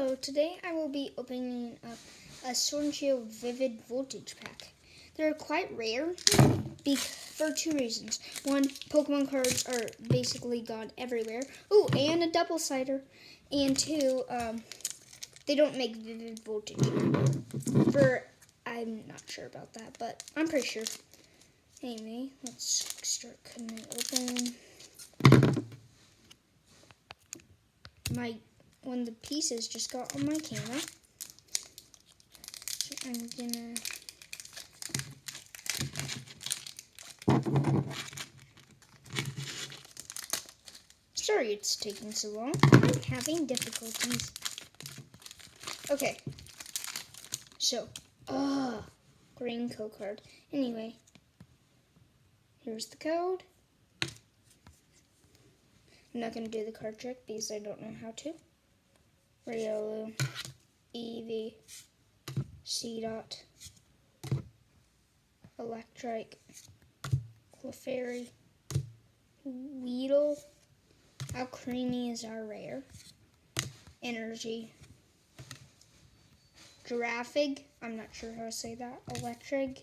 Hello, today I will be opening up a Sword and Shield Vivid Voltage pack. They're quite rare for two reasons. One, Pokemon cards are basically gone everywhere. Ooh, and a double-sider. And two, they don't make Vivid Voltage. I'm not sure about that, but I'm pretty sure. Anyway, let's start cutting it open. One of the pieces just got on my camera. So I'm gonna sorry it's taking so long. I'm having difficulties. Okay. So, green code card. Anyway, here's the code. I'm not going to do the card trick because I don't know how to. Riolu, Eevee, Seedot, Electrike, Clefairy, Weedle. How creamy is our rare? Energy. Giraffig. I'm not sure how to say that. Electrig.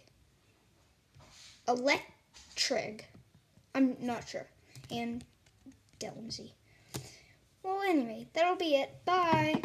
I'm not sure. And Delmsy. Well, anyway, that'll be it. Bye.